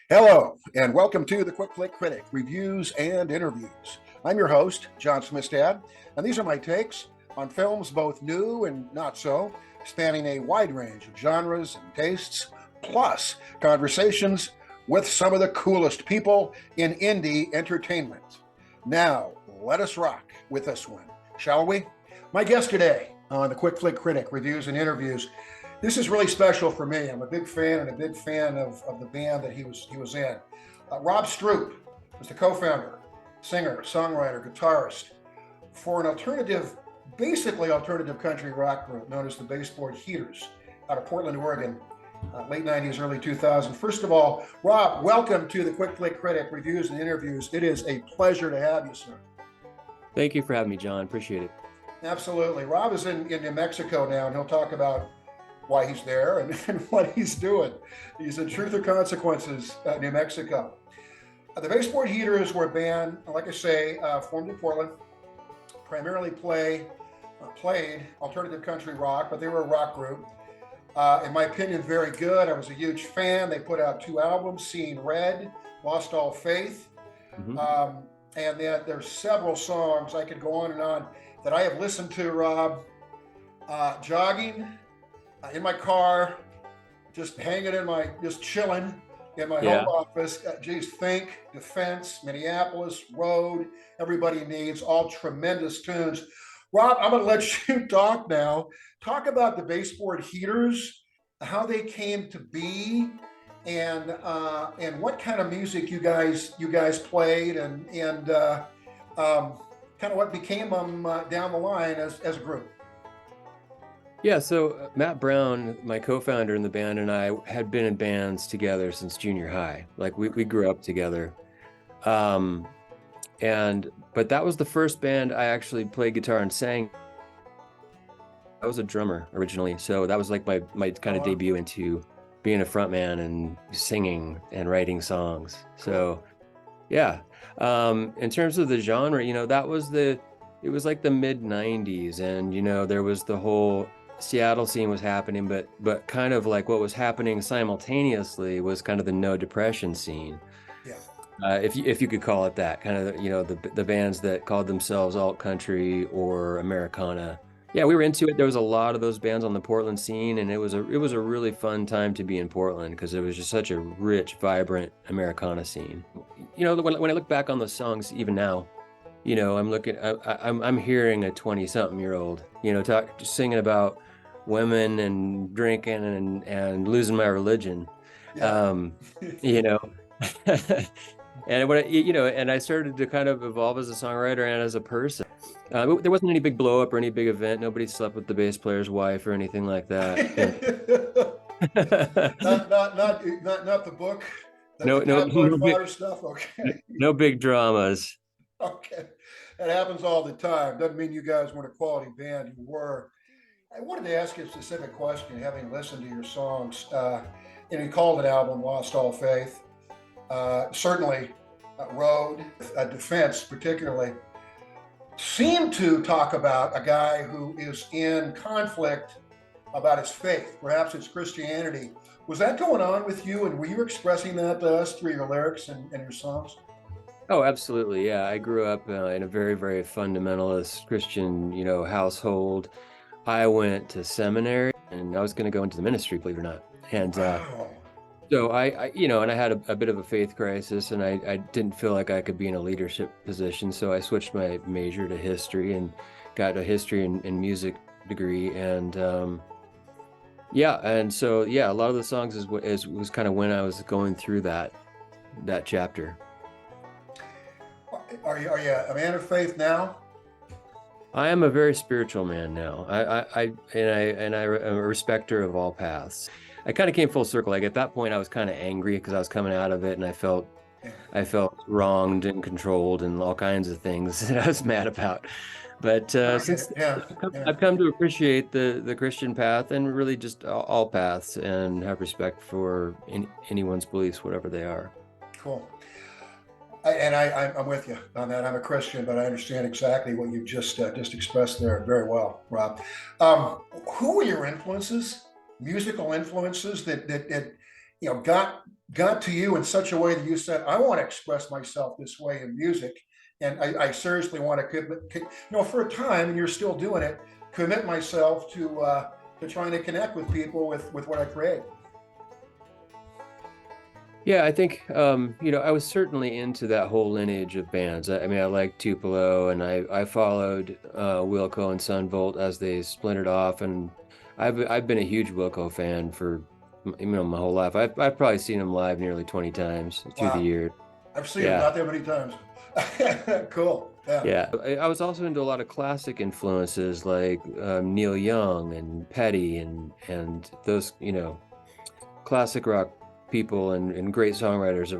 Hello, and welcome to the FLICK Critic Reviews and Interviews. I'm your host, John Smistad, and these are my takes on films both new and not so, spanning a wide range of genres and tastes, plus conversations with some of the coolest people in indie entertainment. Now, let us rock with this one, shall we? My guest today on the FLICK Critic Reviews and Interviews, this is really special for me. I'm a big fan of the band that he was in. ROB STROUP was the co-founder, singer, songwriter, guitarist for an basically alternative country rock group known as the Baseboard Heaters out of Portland, Oregon, late 90s, early 2000s. First of all, Rob, welcome to the FLICK Critic Reviews and Interviews. It is a pleasure to have you, sir. Thank you for having me, John. Appreciate it. Absolutely. Rob is in New Mexico now, and he'll talk about why he's there and what he's doing. He's in Truth or Consequences, New Mexico. The Baseboard Heaters were a band, like I say, formed in Portland, primarily played alternative country rock, but they were a rock group. In my opinion, very good. I was a huge fan. They put out 2 albums, Seeing Red, Lost All Faith. Mm-hmm. And then there's several songs, I could go on, that I have listened to, Rob, jogging, in my car, just chilling in my home office. Think, Defense, Minneapolis, Road, Everybody Needs, all tremendous tunes. Rob, I'm going to let you talk now. Talk about the Baseboard Heaters, how they came to be, and what kind of music you guys played, and kind of what became them down the line as a group. Yeah, so Matt Brown, my co-founder in the band, and I had been in bands together since junior high. Like we grew up together. But that was the first band I actually played guitar and sang. I was a drummer originally, so that was like my kind of debut into being a frontman and singing and writing songs. So yeah, in terms of the genre, it was like the mid 90s, and there was the whole Seattle scene was happening, but kind of like what was happening simultaneously was kind of the no depression scene. Yeah. If you could call it that, kind of, the bands that called themselves alt country or Americana. Yeah, we were into it. There was a lot of those bands on the Portland scene, and it was a really fun time to be in Portland because it was just such a rich, vibrant Americana scene. When I look back on those songs, even now, I'm hearing a 20-something-year-old, just singing about women and drinking and losing my religion. Yeah. And and I started to kind of evolve as a songwriter and as a person. There wasn't any big blow up or any big event. Nobody slept with the bass player's wife or anything like that. not the book. No big stuff. Okay. No big dramas. Okay, that happens all the time. Doesn't mean you guys weren't a quality band. You were. I wanted to ask you a specific question, having listened to your songs. You called an album "Lost All Faith." Certainly, Road, Defense, particularly, seem to talk about a guy who is in conflict about his faith. Perhaps it's Christianity. Was that going on with you, and were you expressing that to us through your lyrics and your songs? Oh, absolutely. Yeah. I grew up in a very, very fundamentalist Christian, household. I went to seminary and I was going to go into the ministry, believe it or not. And wow. So and I had a bit of a faith crisis, and I didn't feel like I could be in a leadership position. So I switched my major to history and got a history and music degree. And so a lot of the songs was kind of when I was going through that chapter. Are you a man of faith now? I am a very spiritual man now. I'm a respecter of all paths. I kind of came full circle. Like at that point, I was kind of angry because I was coming out of it, and I felt wronged and controlled and all kinds of things that I was mad about. But since I've come to appreciate the Christian path and really just all paths, and have respect for anyone's beliefs, whatever they are. Cool. I'm with you on that. I'm a Christian, but I understand exactly what you just expressed there very well, Rob. Who were your influences, musical influences that got to you in such a way that you said, I want to express myself this way in music, and I seriously want to commit, for a time, and you're still doing it, commit myself to trying to connect with people with what I create. Yeah, I think, I was certainly into that whole lineage of bands. I mean, I liked Tupelo, and I followed Wilco and Sunvolt as they splintered off, and I've been a huge Wilco fan for my whole life. I've probably seen them live nearly 20 times through the year. I've seen them not that many times. Cool. Yeah. I was also into a lot of classic influences like Neil Young and Petty and those, classic rock people and great songwriters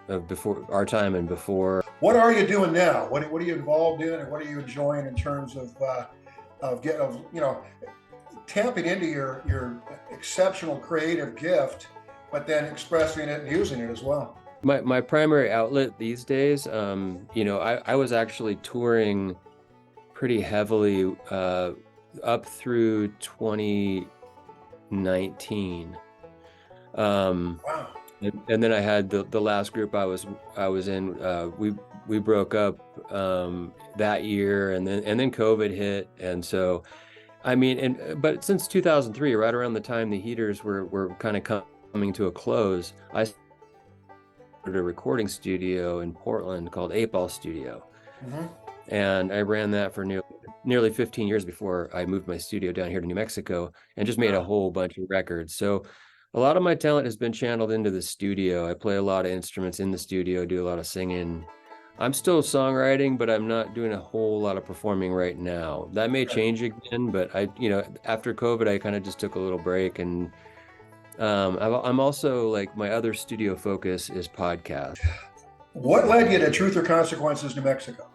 of before our time and before. What are you doing now? What are you involved in, and what are you enjoying in terms of tapping into your exceptional creative gift, but then expressing it and using it as well? My primary outlet these days, I was actually touring pretty heavily up through 2019. Wow. And then I had the last group I was in. We broke up that year, and then COVID hit, and so but since 2003, right around the time the Heaters were kind of coming to a close, I started a recording studio in Portland called 8-Ball Studio. Mm-hmm. And I ran that for nearly 15 years before I moved my studio down here to New Mexico, and just made a whole bunch of records. So a lot of my talent has been channeled into the studio. I play a lot of instruments in the studio, do a lot of singing. I'm still songwriting, but I'm not doing a whole lot of performing right now. That may change again, but after COVID, I kind of just took a little break. And I'm also, like, my other studio focus is podcast. What led you to Truth or Consequences, New Mexico?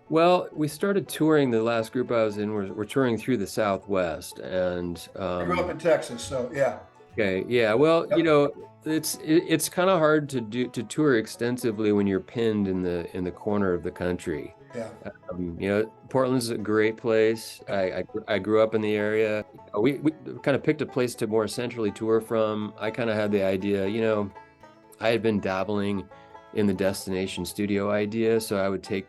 Well, we started touring. The last group I was in, we're touring through the Southwest, and I grew up in Texas, so yeah. Okay, yeah. Well, Yep. It's kind of hard to tour extensively when you're pinned in the corner of the country. Yeah. Portland's a great place. I grew up in the area. We kind of picked a place to more centrally tour from. I kind of had the idea, I had been dabbling in the destination studio idea, so I would take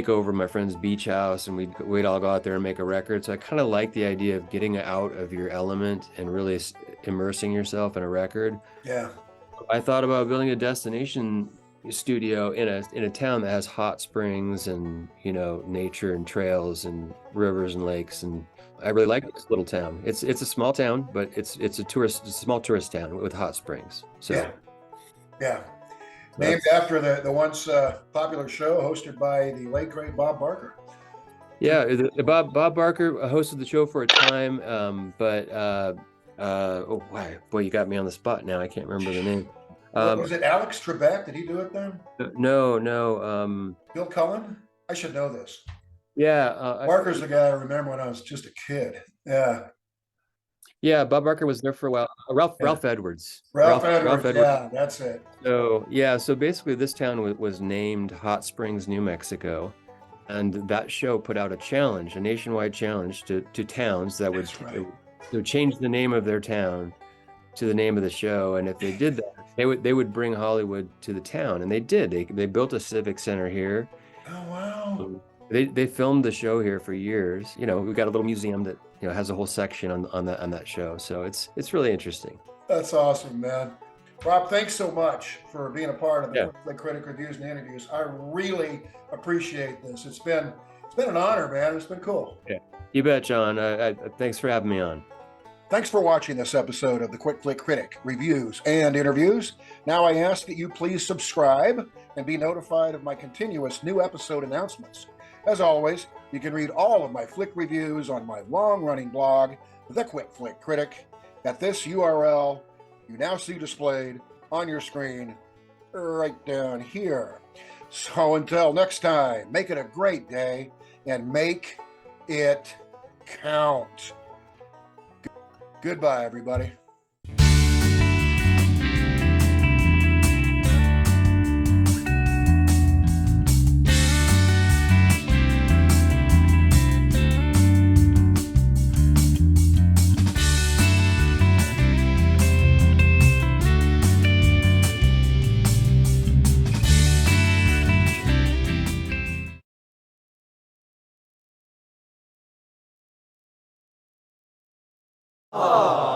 over my friend's beach house, and we'd all go out there and make a record. So I kind of like the idea of getting out of your element and really immersing yourself in a record. Yeah. I thought about building a destination studio in a town that has hot springs and nature and trails and rivers and lakes, and I really like this little town. It's a small town, but it's a small tourist town with hot springs. So yeah. Named after the once popular show hosted by the late great Bob Barker. Yeah, Bob Barker hosted the show for a time, but boy, you got me on the spot now. I can't remember the name. Was it Alex Trebek? Did he do it then? No. Bill Cullen? I should know this. Yeah. Barker's the guy I remember when I was just a kid. Yeah. Yeah, Bob Barker was there for a while. Ralph Edwards. Ralph Edwards. Yeah, that's it. So basically this town was named Hot Springs, New Mexico, and that show put out a nationwide challenge to towns that would change the name of their town to the name of the show. And if they did that, they would bring Hollywood to the town, and they did. They built a civic center here. Oh wow. They filmed the show here for years. We've got a little museum that has a whole section on that show. So it's really interesting. That's awesome, man. Rob, thanks so much for being a part of the FLICC CRITIC Reviews and Interviews. I really appreciate this. It's been an honor, man. It's been cool. Yeah, you bet, John. Thanks for having me on. Thanks for watching this episode of the FLICC CRITIC Reviews and Interviews. Now I ask that you please subscribe and be notified of my continuous new episode announcements. As always, you can read all of my FLICC reviews on my long-running blog, The FLICC Critic, at this URL you now see displayed on your screen right down here. So until next time, make it a great day and make it count. Goodbye, everybody. Aww.